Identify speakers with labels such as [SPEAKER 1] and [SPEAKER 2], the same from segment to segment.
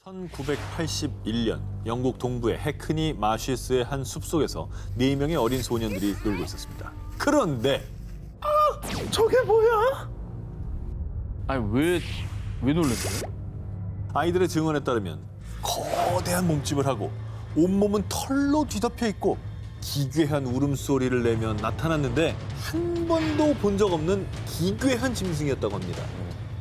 [SPEAKER 1] 1981년 영국 동부의 해크니 마쉬스의 한 숲속에서 4명의 어린 소년들이 놀고 있었습니다. 그런데
[SPEAKER 2] 저게 뭐야?
[SPEAKER 3] 아니 왜 놀랬어요?
[SPEAKER 1] 아이들의 증언에 따르면 거대한 몸집을 하고 온몸은 털로 뒤덮여 있고 기괴한 울음소리를 내며 나타났는데 한 번도 본 적 없는 기괴한 짐승이었다고 합니다.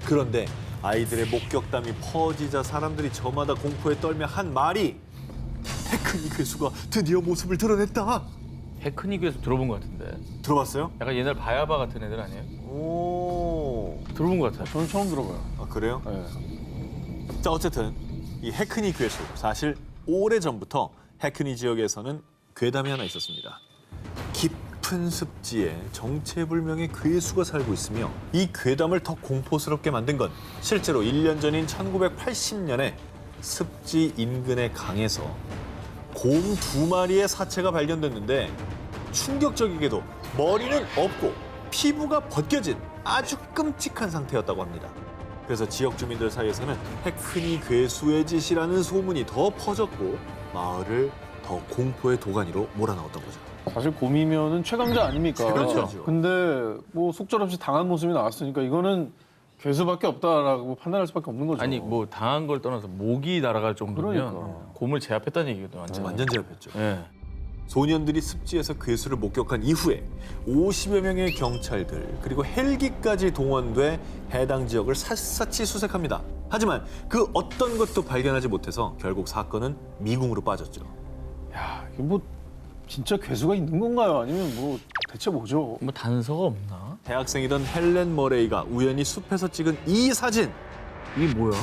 [SPEAKER 1] 그런데 아이들의 목격담이 퍼지자 사람들이 저마다 공포에 떨며 한 말이 해크니 괴수가 드디어 모습을 드러냈다.
[SPEAKER 3] 해크닉에서 들어본 것 같은데.
[SPEAKER 1] 들어봤어요?
[SPEAKER 3] 약간 옛날 바야바 같은 애들 아니에요?
[SPEAKER 1] 오,
[SPEAKER 3] 들어본 것 같아요.
[SPEAKER 2] 저는 처음 들어봐요.
[SPEAKER 1] 아, 그래요?
[SPEAKER 2] 네.
[SPEAKER 1] 자, 어쨌든 이 해크니 괴수, 사실 오래전부터 해크니 지역에서는 괴담이 하나 있었습니다. 깊은 습지에 정체불명의 괴수가 살고 있으며 이 괴담을 더 공포스럽게 만든 건 실제로 1년 전인 1980년에 습지 인근의 강에서 곰 2마리의 사체가 발견됐는데 충격적이게도 머리는 없고 피부가 벗겨진 아주 끔찍한 상태였다고 합니다. 그래서 지역 주민들 사이에서는 해크니 괴수의 짓이라는 소문이 더 퍼졌고 마을을 더 공포의 도가니로 몰아넣었던 거죠.
[SPEAKER 2] 사실 곰이면은 최강자 아닙니까?
[SPEAKER 1] 그렇죠.
[SPEAKER 2] 근데 뭐 속절없이 당한 모습이 나왔으니까 이거는 괴수밖에 없다라고 판단할 수밖에 없는 거죠.
[SPEAKER 3] 아니 뭐 당한 걸 떠나서 목이 날아갈 정도면
[SPEAKER 2] 그러니까.
[SPEAKER 3] 곰을 제압했다는 얘기거든 완전.
[SPEAKER 1] 완전 제압했죠.
[SPEAKER 3] 예.
[SPEAKER 1] 소년들이 습지에서 괴수를 목격한 이후에 50여 명의 경찰들 그리고 헬기까지 동원돼 해당 지역을 샅샅이 수색합니다. 하지만 그 어떤 것도 발견하지 못해서 결국 사건은 미궁으로 빠졌죠.
[SPEAKER 2] 야, 이게 뭐 진짜 괴수가 있는 건가요? 아니면 뭐 대체 뭐죠?
[SPEAKER 3] 뭐 단서가 없나?
[SPEAKER 1] 대학생이던 헬렌 머레이가 우연히 숲에서 찍은 이 사진.
[SPEAKER 3] 이게 뭐야?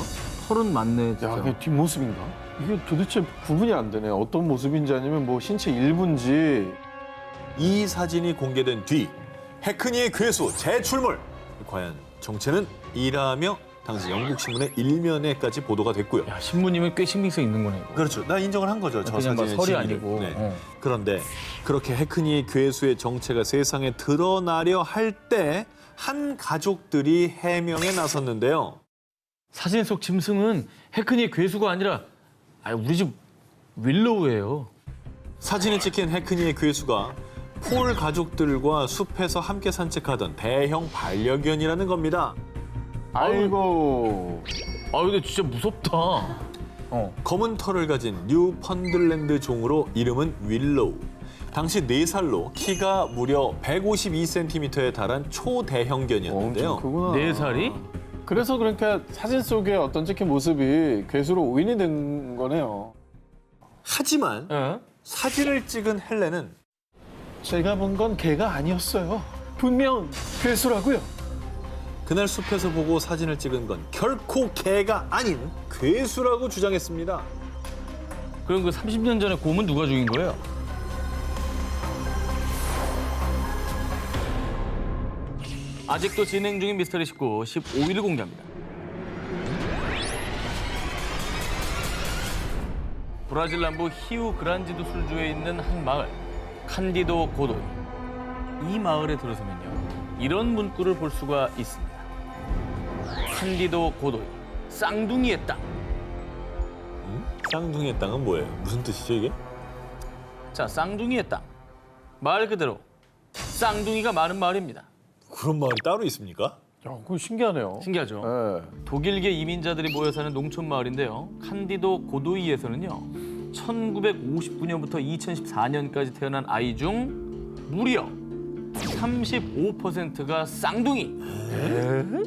[SPEAKER 3] 털은 많네 진짜.
[SPEAKER 2] 야, 이게 뒷모습인가? 이게 도대체 구분이 안 되네. 어떤 모습인지 아니면 뭐 신체 일부인지.
[SPEAKER 1] 이 사진이 공개된 뒤 해크니의 괴수 재출몰. 과연 정체는 이라며 당시 영국 신문의 일면에까지 보도가 됐고요.
[SPEAKER 3] 야 신부님은 꽤 신빙성 있는 거네 이거.
[SPEAKER 1] 그렇죠. 나 인정을 한 거죠. 저
[SPEAKER 3] 그냥 막
[SPEAKER 1] 사진의
[SPEAKER 3] 설이
[SPEAKER 1] 진위를.
[SPEAKER 3] 아니고.
[SPEAKER 1] 네. 그런데 그렇게 해크니의 괴수의 정체가 세상에 드러나려 할 때 한 가족들이 해명에 나섰는데요.
[SPEAKER 3] 사진 속 짐승은 해크니의 괴수가 아니라 우리 집 윌로우예요.
[SPEAKER 1] 사진에 찍힌 해크니의 괴수가 폴 가족들과 숲에서 함께 산책하던 대형 반려견이라는 겁니다.
[SPEAKER 2] 아이고.
[SPEAKER 3] 아 근데 진짜 무섭다.
[SPEAKER 1] 검은 털을 가진 뉴펀들랜드 종으로 이름은 윌로우. 당시 4살로 키가 무려 152cm에 달한 초대형견이었는데요.
[SPEAKER 2] 그구나.
[SPEAKER 3] 4살이?
[SPEAKER 2] 그래서 그러니까 사진 속에 어떤 찍힌 모습이 괴수로 오인이 된 거네요.
[SPEAKER 1] 하지만
[SPEAKER 3] 예?
[SPEAKER 1] 사진을 찍은 헬렌은
[SPEAKER 2] 제가 본 건 개가 아니었어요. 분명 괴수라고요.
[SPEAKER 1] 그날 숲에서 보고 사진을 찍은 건 결코 개가 아닌 괴수라고 주장했습니다.
[SPEAKER 3] 그럼 그 30년 전에 곰은 누가 죽인 거예요? 아직도 진행 중인 미스터리 19 15일 공개합니다. 브라질 남부 히우 그란지도 술주에 있는 한 마을, 칸디도 고도이. 이 마을에 들어서면요, 이런 문구를 볼 수가 있습니다. 칸디도 고도이, 쌍둥이의 땅.
[SPEAKER 1] 쌍둥이의 땅은 뭐예요? 무슨 뜻이죠 이게?
[SPEAKER 3] 자, 쌍둥이의 땅. 말 그대로 쌍둥이가 많은 마을입니다.
[SPEAKER 1] 그런 마을이 따로 있습니까?
[SPEAKER 2] 야, 그거 신기하네요.
[SPEAKER 3] 신기하죠?
[SPEAKER 2] 네.
[SPEAKER 3] 독일계 이민자들이 모여 사는 농촌 마을인데요. 칸디도 고도이에서는요. 1959년부터 2014년까지 태어난 아이 중 무려 35%가 쌍둥이.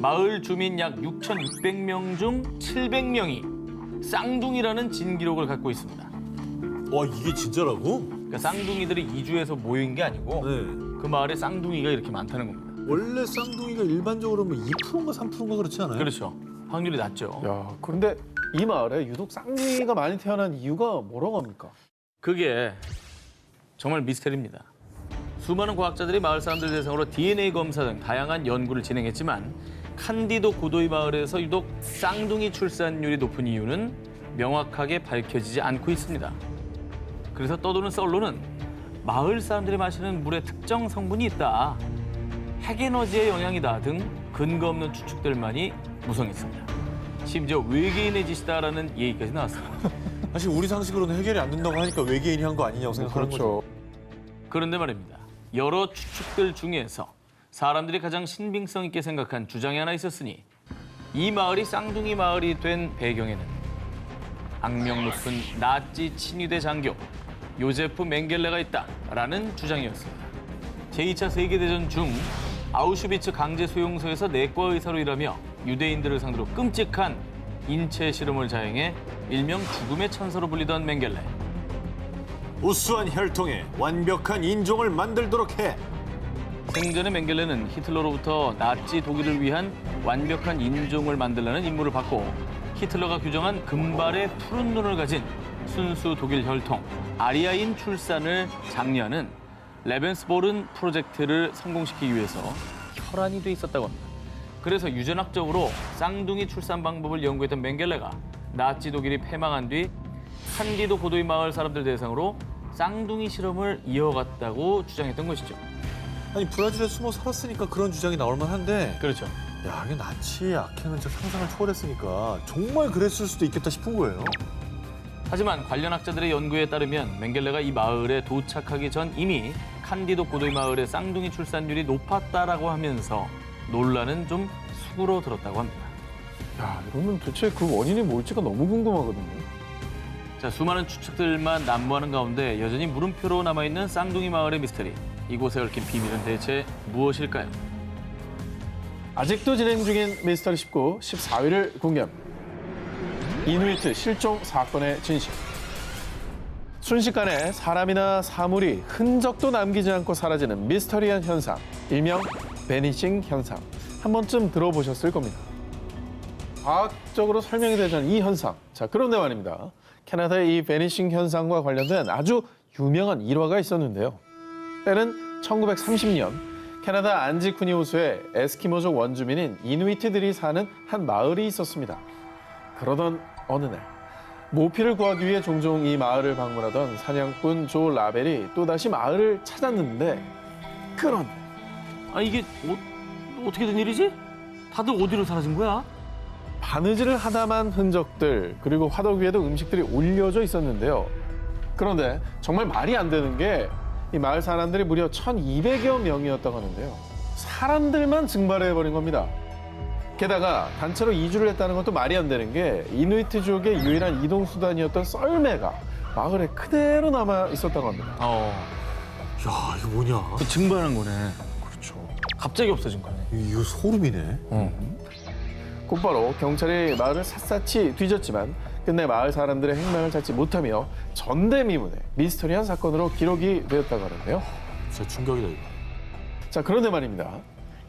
[SPEAKER 3] 마을 주민 약 6,600명 중 700명이 쌍둥이라는 진기록을 갖고 있습니다.
[SPEAKER 1] 와 이게 진짜라고?
[SPEAKER 3] 그러니까 쌍둥이들이 이주해서 모인 게 아니고
[SPEAKER 1] 네.
[SPEAKER 3] 그 마을에 쌍둥이가 이렇게 많다는 겁니다.
[SPEAKER 1] 원래 쌍둥이가 일반적으로 뭐 2%인가 3%인가 그렇지 않아요?
[SPEAKER 3] 그렇죠. 확률이 낮죠.
[SPEAKER 2] 야, 그런데 이 마을에 유독 쌍둥이가 많이 태어난 이유가 뭐라고 합니까?
[SPEAKER 3] 그게 정말 미스터리입니다. 수많은 과학자들이 마을 사람들 대상으로 DNA 검사 등 다양한 연구를 진행했지만 칸디도 고도이 마을에서 유독 쌍둥이 출산율이 높은 이유는 명확하게 밝혀지지 않고 있습니다. 그래서 떠도는 썰로는 마을 사람들이 마시는 물에 특정 성분이 있다, 핵에너지의 영향이다 등 근거 없는 추측들만이 무성했습니다. 심지어 외계인의 짓이다라는 얘기까지 나왔습니다.
[SPEAKER 1] 사실 우리 상식으로는 해결이 안 된다고 하니까 외계인이 한 거 아니냐고 생각하는 거죠.
[SPEAKER 2] 그렇죠.
[SPEAKER 3] 그런데 말입니다. 여러 추측들 중에서 사람들이 가장 신빙성 있게 생각한 주장이 하나 있었으니 이 마을이 쌍둥이 마을이 된 배경에는 악명 높은 나치 친위대 장교 요제프 맹겔레가 있다라는 주장이었습니다. 제2차 세계대전 중 아우슈비츠 강제 수용소에서 내과 의사로 일하며 유대인들을 상대로 끔찍한 인체 실험을 자행해 일명 죽음의 천사로 불리던 맹겔레.
[SPEAKER 1] 우수한 혈통에 완벽한 인종을 만들도록 해.
[SPEAKER 3] 생전의 맹겔레는 히틀러로부터 나치 독일을 위한 완벽한 인종을 만들라는 임무를 받고 히틀러가 규정한 금발의 푸른 눈을 가진 순수 독일 혈통 아리아인 출산을 장려하는 레벤스보른 프로젝트를 성공시키기 위해서 혈안이 돼 있었다고 합니다. 그래서 유전학적으로 쌍둥이 출산 방법을 연구했던 맹겔레가 나치 독일이 패망한 뒤 칸디도 고도이 마을 사람들 대상으로 쌍둥이 실험을 이어갔다고 주장했던 것이죠.
[SPEAKER 1] 아니 브라질에 숨어 살았으니까 그런 주장이 나올 만한데
[SPEAKER 3] 그렇죠.
[SPEAKER 1] 야, 이게 나치의 악행은 진짜 상상을 초월했으니까 정말 그랬을 수도 있겠다 싶은 거예요.
[SPEAKER 3] 하지만 관련 학자들의 연구에 따르면 맹겔레가 이 마을에 도착하기 전 이미 칸디도 고도이 마을의 쌍둥이 출산율이 높았다라고 하면서 논란은 좀 수그러들었다고 합니다.
[SPEAKER 2] 야, 이러면 도대체 그 원인이 뭘지가 너무 궁금하거든요.
[SPEAKER 3] 자, 수많은 추측들만 난무하는 가운데 여전히 물음표로 남아있는 쌍둥이 마을의 미스터리. 이곳에 얽힌 비밀은 대체 무엇일까요?
[SPEAKER 2] 아직도 진행 중인 미스터리 19, 14위를 공개합니다. 이누이트 실종 사건의 진실. 순식간에 사람이나 사물이 흔적도 남기지 않고 사라지는 미스터리한 현상, 일명 베니싱 현상. 한 번쯤 들어보셨을 겁니다. 과학적으로 설명이 되지 않은 이 현상. 자, 그런데 말입니다. 캐나다의 이 베니싱 현상과 관련된 아주 유명한 일화가 있었는데요. 때는 1930년 캐나다 안지쿠니 호수에 에스키모족 원주민인 이누이트들이 사는 한 마을이 있었습니다. 그러던 어느 날 모피를 구하기 위해 종종 이 마을을 방문하던 사냥꾼 조 라벨이 또다시 마을을 찾았는데 그런데
[SPEAKER 3] 아, 이게 어떻게 된 일이지? 다들 어디로 사라진 거야?
[SPEAKER 2] 바느질을 하다만 흔적들 그리고 화덕 위에도 음식들이 올려져 있었는데요. 그런데 정말 말이 안 되는 게 이 마을 사람들이 무려 1,200여 명이었다고 하는데요. 사람들만 증발해버린 겁니다. 게다가 단체로 이주를 했다는 것도 말이 안 되는 게 이누이트족의 유일한 이동수단이었던 썰매가 마을에 그대로 남아 있었다고 합니다.
[SPEAKER 1] 야, 이거 뭐냐?
[SPEAKER 3] 그 증발한 거네.
[SPEAKER 2] 그렇죠.
[SPEAKER 3] 갑자기 없어진 거네.
[SPEAKER 1] 이거 소름이네.
[SPEAKER 2] 곧바로 경찰이 마을을 샅샅이 뒤졌지만 끝내 마을 사람들의 행방을 찾지 못하며 전대미문의 미스터리한 사건으로 기록이 되었다고 하는데요.
[SPEAKER 1] 진짜 충격이다 이거.
[SPEAKER 2] 자, 그런데 말입니다.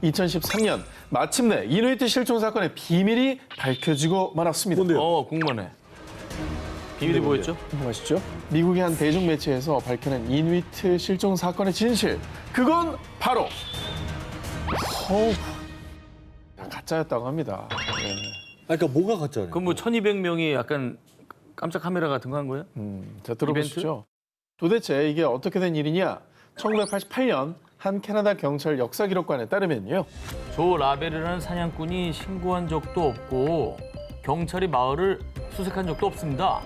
[SPEAKER 2] 2013년 마침내 이누이트 실종 사건의 비밀이 밝혀지고 말았습니다.
[SPEAKER 1] 뭔데요?
[SPEAKER 3] 궁금하네. 비밀이 뭐였죠?
[SPEAKER 2] 궁금하시죠? 미국의 한 대중 매체에서 밝혀낸 이누이트 실종 사건의 진실. 그건 바로 가짜였다고 합니다. 네.
[SPEAKER 1] 그러니까 뭐가 가짜냐?
[SPEAKER 3] 그럼 뭐 1,200명이 약간 깜짝 카메라 같은 거 한 거예요?
[SPEAKER 2] 자, 들어보시죠. 도대체 이게 어떻게 된 일이냐? 1988년 한 캐나다 경찰 역사 기록관에 따르면요.
[SPEAKER 3] 조 라벨이라는 사냥꾼이 신고한 적도 없고 경찰이 마을을 수색한 적도 없습니다.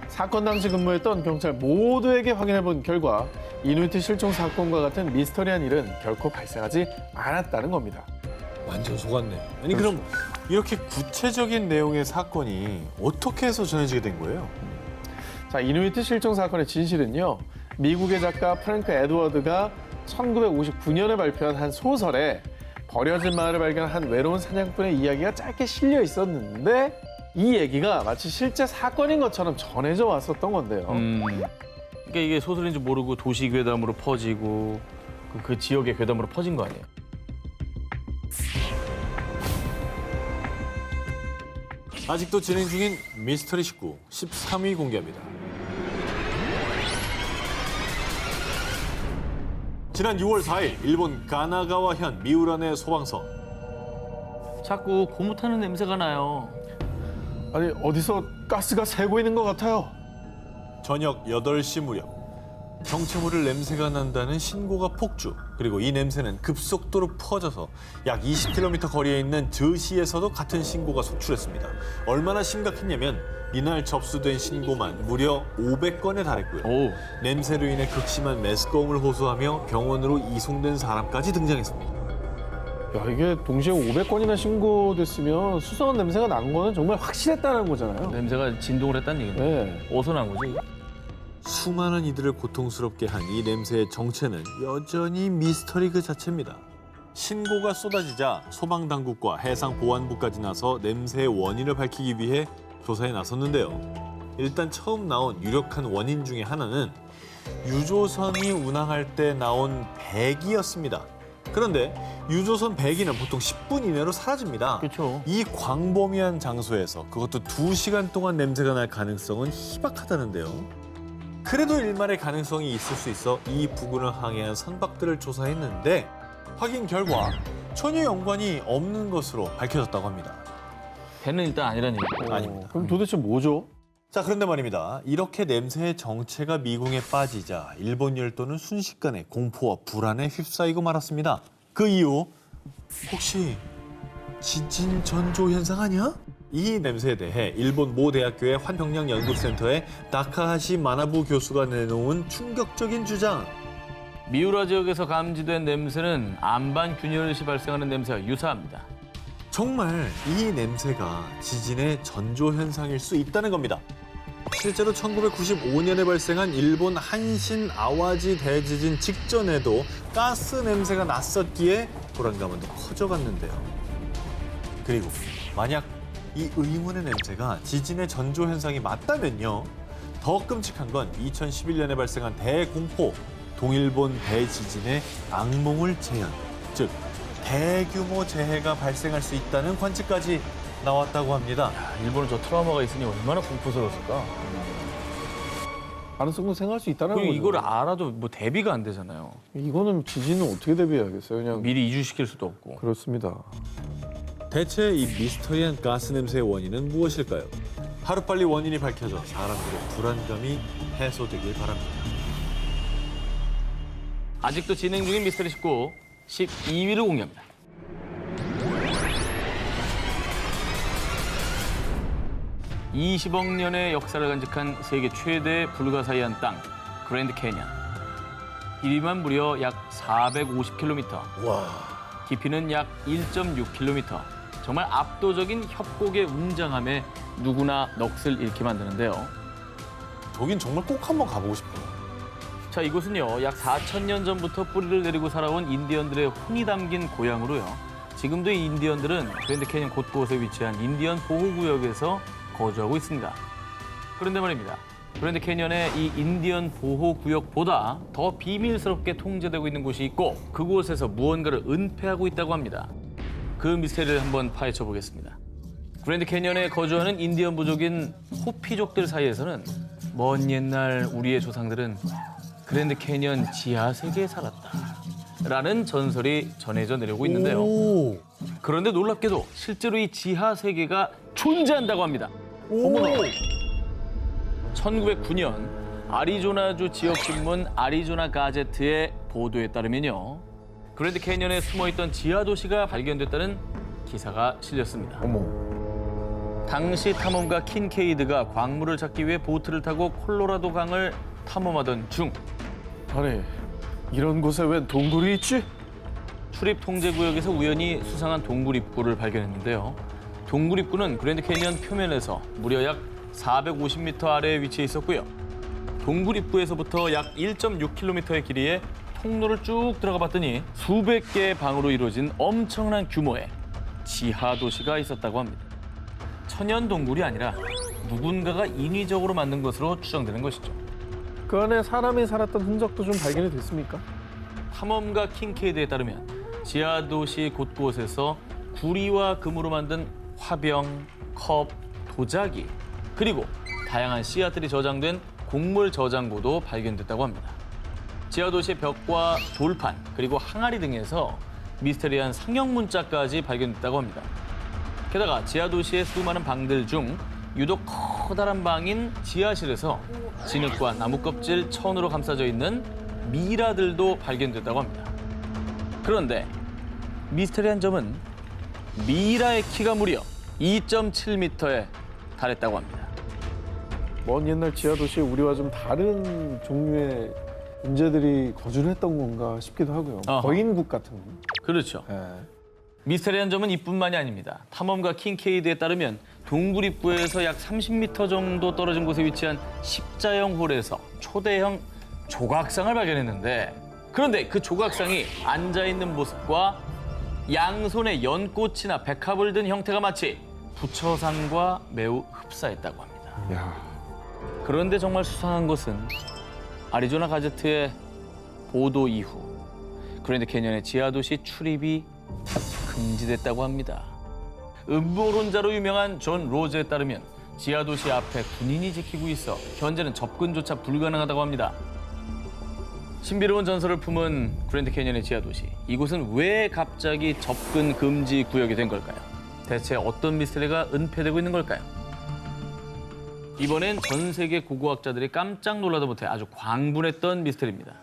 [SPEAKER 2] 사건 당시 근무했던 경찰 모두에게 확인해본 결과 이누이트 실종 사건과 같은 미스터리한 일은 결코 발생하지 않았다는 겁니다.
[SPEAKER 1] 완전 속았네. 아니 그럼 이렇게 구체적인 내용의 사건이 어떻게 해서 전해지게 된 거예요?
[SPEAKER 2] 자, 이누이트 실종 사건의 진실은요. 미국의 작가 프랭크 에드워드가 1959년에 발표한 한 소설에 버려진 마을을 발견한 한 외로운 사냥꾼의 이야기가 짧게 실려 있었는데 이 얘기가 마치 실제 사건인 것처럼 전해져 왔었던 건데요.
[SPEAKER 3] 그러니까 이게 소설인지 모르고 도시 괴담으로 퍼지고 그 지역의 괴담으로 퍼진 거 아니에요?
[SPEAKER 1] 아직도 진행 중인 미스터리 19 13위 공개합니다. 지난 6월 4일 일본 가나가와현 미우란의 소방서.
[SPEAKER 3] 자꾸 고무 타는 냄새가 나요.
[SPEAKER 2] 아니, 어디서 가스가 새고 있는 것 같아요.
[SPEAKER 1] 저녁 8시 무렵 정체 모를 냄새가 난다는 신고가 폭주. 그리고 이 냄새는 급속도로 퍼져서 약 20km 거리에 있는 저시에서도 같은 신고가 속출했습니다. 얼마나 심각했냐면 이날 접수된 신고만 무려 500건에 달했고요.
[SPEAKER 3] 오.
[SPEAKER 1] 냄새로 인해 극심한 메스꺼움을 호소하며 병원으로 이송된 사람까지 등장했습니다.
[SPEAKER 2] 야, 이게 동시에 500건이나 신고됐으면 수상한 냄새가 난 거는 정말 확실했다는 거잖아요.
[SPEAKER 3] 냄새가 진동을 했다는 얘기네.
[SPEAKER 2] 네.
[SPEAKER 3] 어디서 난 거죠? 이게?
[SPEAKER 1] 수많은 이들을 고통스럽게 한 이 냄새의 정체는 여전히 미스터리 그 자체입니다. 신고가 쏟아지자 소방당국과 해상보안부까지 나서 냄새의 원인을 밝히기 위해 조사에 나섰는데요. 일단 처음 나온 유력한 원인 중에 하나는 유조선이 운항할 때 나온 배기였습니다. 그런데 유조선 배기는 보통 10분 이내로 사라집니다.
[SPEAKER 3] 그렇죠.
[SPEAKER 1] 이 광범위한 장소에서 그것도 2시간 동안 냄새가 날 가능성은 희박하다는데요. 그래도 일말의 가능성이 있을 수 있어 이 부근을 항해한 선박들을 조사했는데 확인 결과 전혀 연관이 없는 것으로 밝혀졌다고 합니다.
[SPEAKER 3] 배는 일단 아니라는 얘기고.
[SPEAKER 1] 아닙니다.
[SPEAKER 2] 그럼 도대체 뭐죠?
[SPEAKER 1] 자, 그런데 말입니다. 이렇게 냄새의 정체가 미궁에 빠지자 일본 열도는 순식간에 공포와 불안에 휩싸이고 말았습니다. 그 이유 혹시 지진 전조 현상 아니야? 이 냄새에 대해 일본 모 대학교의 환경량 연구센터의 다카하시 마나부 교수가 내놓은 충격적인 주장.
[SPEAKER 3] 미우라 지역에서 감지된 냄새는 안반 균열 시 발생하는 냄새와 유사합니다.
[SPEAKER 1] 정말 이 냄새가 지진의 전조 현상일 수 있다는 겁니다. 실제로 1995년에 발생한 일본 한신 아와지 대지진 직전에도 가스 냄새가 났었기에 불안감은 더 커져갔는데요. 그리고 만약 이 의문의 냄새가 지진의 전조 현상이 맞다면요. 더 끔찍한 건 2011년에 발생한 대공포 동일본 대지진의 악몽을 재현, 즉 대규모 재해가 발생할 수 있다는 관측까지 나왔다고 합니다.
[SPEAKER 3] 일본은 저 트라우마가 있으니 얼마나 공포스러웠을까.
[SPEAKER 2] 가능성도 생각할 수 있다는
[SPEAKER 3] 그리고
[SPEAKER 2] 거죠.
[SPEAKER 3] 이걸 알아도 뭐 대비가 안 되잖아요.
[SPEAKER 2] 이거는 지진은 어떻게 대비해야겠어요? 그냥
[SPEAKER 3] 미리 이주시킬 수도 없고.
[SPEAKER 2] 그렇습니다.
[SPEAKER 1] 대체 이 미스터리한 가스 냄새의 원인은 무엇일까요? 하루빨리 원인이 밝혀져 사람들의 불안감이 해소되길 바랍니다.
[SPEAKER 3] 아직도 진행 중인 미스터리 19, 12위를 공개합니다. (20억 년의 역사를 간직한 세계 최대 불가사의한 땅 그랜드 캐니언). 길이만 무려 약 450km, 깊이는 약 1.6km. 정말 압도적인 협곡의 웅장함에 누구나 넋을 잃게 만드는데요.
[SPEAKER 1] 저긴 정말 꼭 한번 가보고 싶어요.
[SPEAKER 3] 자, 이곳은요, 약 4,000년 전부터 뿌리를 내리고 살아온 인디언들의 혼이 담긴 고향으로요. 지금도 이 인디언들은 그랜드 캐니언 곳곳에 위치한 인디언 보호구역에서 거주하고 있습니다. 그런데 말입니다. 그랜드 캐니언의 이 인디언 보호구역보다 더 비밀스럽게 통제되고 있는 곳이 있고 그곳에서 무언가를 은폐하고 있다고 합니다. 그 미스터리를 한번 파헤쳐 보겠습니다. 그랜드 캐니언에 거주하는 인디언 부족인 호피족들 사이에서는 먼 옛날 우리의 조상들은 그랜드 캐니언 지하 세계에 살았다 라는 전설이 전해져 내려오고 있는데요. 그런데 놀랍게도 실제로 이 지하 세계가 존재한다고 합니다. 어머나. 1909년 아리조나주 지역신문 아리조나 가제트의 보도에 따르면요. 그랜드 캐니언에 숨어있던 지하 도시가 발견됐다는 기사가 실렸습니다. 당시 탐험가 킨케이드가 광물을 찾기 위해 보트를 타고 콜로라도 강을 탐험하던 중
[SPEAKER 2] 아니, 이런 곳에 웬 동굴이 있지?
[SPEAKER 3] 출입 통제 구역에서 우연히 수상한 동굴 입구를 발견했는데요. 동굴 입구는 그랜드 캐니언 표면에서 무려 약 450m 아래에 위치해 있었고요. 동굴 입구에서부터 약 1.6km의 길이에 통로를 쭉 들어가 봤더니 수백 개의 방으로 이루어진 엄청난 규모의 지하 도시가 있었다고 합니다. 천연 동굴이 아니라 누군가가 인위적으로 만든 것으로 추정되는 것이죠.
[SPEAKER 2] 그 안에 사람이 살았던 흔적도 좀 발견이 됐습니까?
[SPEAKER 3] 탐험가 킹케이드에 따르면 지하 도시 곳곳에서 구리와 금으로 만든 화병, 컵, 도자기 그리고 다양한 씨앗들이 저장된 곡물 저장고도 발견됐다고 합니다. 지하 도시의 벽과 돌판 그리고 항아리 등에서 미스테리한 상형 문자까지 발견됐다고 합니다. 게다가 지하 도시의 수많은 방들 중 유독 커다란 방인 지하실에서 진흙과 나무 껍질, 천으로 감싸져 있는 미라들도 발견됐다고 합니다. 그런데 미스터리한 점은 미라의 키가 무려 2.7m에 달했다고 합니다.
[SPEAKER 2] 먼 옛날 지하도시에 우리와 좀 다른 종류의 존재들이 거주를 했던 건가 싶기도 하고요.
[SPEAKER 3] 어허.
[SPEAKER 2] 거인국 같은 거.
[SPEAKER 3] 그렇죠.
[SPEAKER 2] 예.
[SPEAKER 3] 미스터리한 점은 이뿐만이 아닙니다. 탐험가 킹케이드에 따르면 동굴 입구에서 약 30m 정도 떨어진 곳에 위치한 십자형 홀에서 초대형 조각상을 발견했는데, 그런데 그 조각상이 앉아있는 모습과 양손에 연꽃이나 백합을 든 형태가 마치 부처상과 매우 흡사했다고 합니다.
[SPEAKER 2] 야,
[SPEAKER 3] 그런데 정말 수상한 것은 아리조나 가제트의 보도 이후 그랜드 캐년의 지하도시 출입이 금지됐다고 합니다. 음모론자로 유명한 존 로즈에 따르면 지하도시 앞에 군인이 지키고 있어 현재는 접근조차 불가능하다고 합니다. 신비로운 전설을 품은 그랜드 캐년의 지하도시. 이곳은 왜 갑자기 접근 금지 구역이 된 걸까요? 대체 어떤 미스터리가 은폐되고 있는 걸까요? 이번엔 전 세계 고고학자들이 깜짝 놀라다 못해 아주 광분했던 미스터리입니다.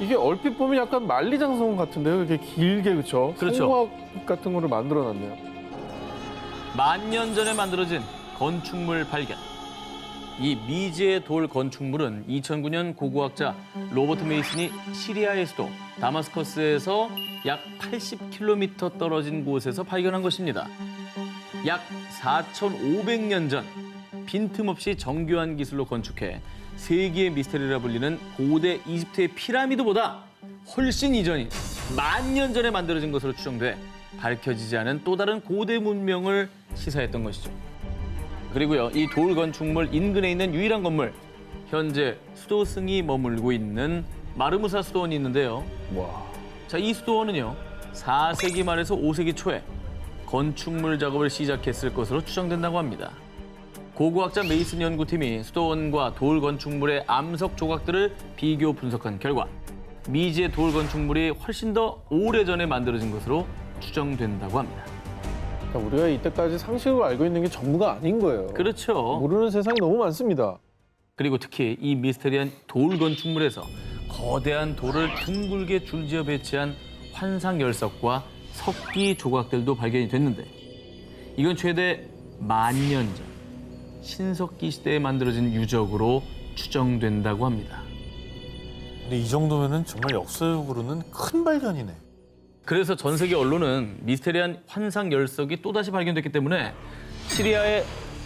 [SPEAKER 2] 이게 얼핏 보면 약간 만리장성 같은데요. 이렇게 길게 그렇죠?
[SPEAKER 3] 그렇죠.
[SPEAKER 2] 성곽 같은 거를 만들어놨네요.
[SPEAKER 3] 10,000년 전에 만들어진 건축물 발견. 이 미지의 돌 건축물은 2009년 고고학자 로버트 메이슨이 시리아의 수도 다마스커스에서 약 80km 떨어진 곳에서 발견한 것입니다. 약 4,500년 전 빈틈없이 정교한 기술로 건축해 세계의 미스터리라 불리는 고대 이집트의 피라미드보다 훨씬 이전인 10,000년 전에 만들어진 것으로 추정돼 밝혀지지 않은 또 다른 고대 문명을 시사했던 것이죠. 그리고요, 이 돌 건축물 인근에 있는 유일한 건물, 현재 수도승이 머물고 있는 마르무사 수도원이 있는데요.
[SPEAKER 2] 와.
[SPEAKER 3] 자, 이 수도원은요, 4세기 말에서 5세기 초에 건축물 작업을 시작했을 것으로 추정된다고 합니다. 고고학자 메이슨 연구팀이 수도원과 돌 건축물의 암석 조각들을 비교 분석한 결과 미지의 돌 건축물이 훨씬 더 오래전에 만들어진 것으로 추정된다고 합니다.
[SPEAKER 2] 그러니까 우리가 이때까지 상식으로 알고 있는 게 전부가 아닌 거예요.
[SPEAKER 3] 그렇죠.
[SPEAKER 2] 모르는 세상이 너무 많습니다.
[SPEAKER 3] 그리고 특히 이 미스터리한 돌 건축물에서 거대한 돌을 둥글게 줄지어 배치한 환상 열석과 석기 조각들도 발견이 됐는데, 이건 최대 10,000년 전 신석기 시대에 만들어진 유적으로 추정된다고 합니다.
[SPEAKER 1] 근데 이 정도면은 정말 역사적으로는 큰 발견이네.
[SPEAKER 3] 그래서 전 세계 언론은 미스테리한 환상 열석이 또다시 발견됐기 때문에 시리아의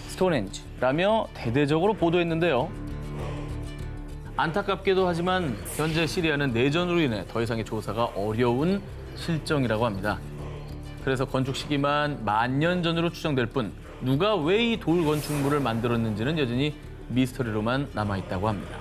[SPEAKER 3] 스톤헨지라며 대대적으로 보도했는데요. 안타깝게도 하지만 현재 시리아는 내전으로 인해 더 이상의 조사가 어려운 실정이라고 합니다. 그래서 건축 시기만 10,000년 전으로 추정될 뿐 누가 왜 이 돌 건축물을 만들었는지는 여전히 미스터리로만 남아있다고 합니다.